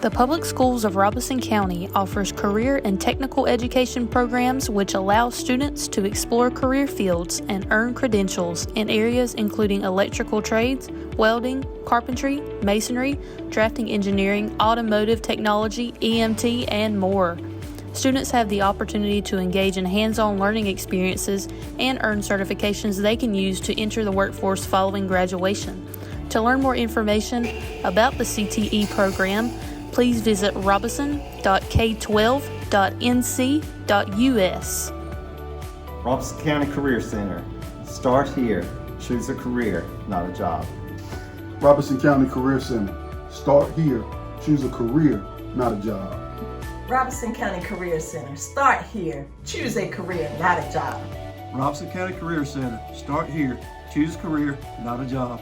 The Public Schools of Robeson County offers career and technical education programs which allow students to explore career fields and earn credentials in areas including electrical trades, welding, carpentry, masonry, drafting engineering, automotive technology, EMT, and more. Students have the opportunity to engage in hands-on learning experiences and earn certifications they can use to enter the workforce following graduation. To learn more information about the CTE program, please visit robeson.k12.nc.us. Robeson County Career Center. Start here. Choose a career, not a job. Robeson County Career Center. Start here. Choose a career, not a job. Robeson County Career Center. Start here. Choose a career, not a job. Robeson County Career Center. Start here. Choose a career, not a job.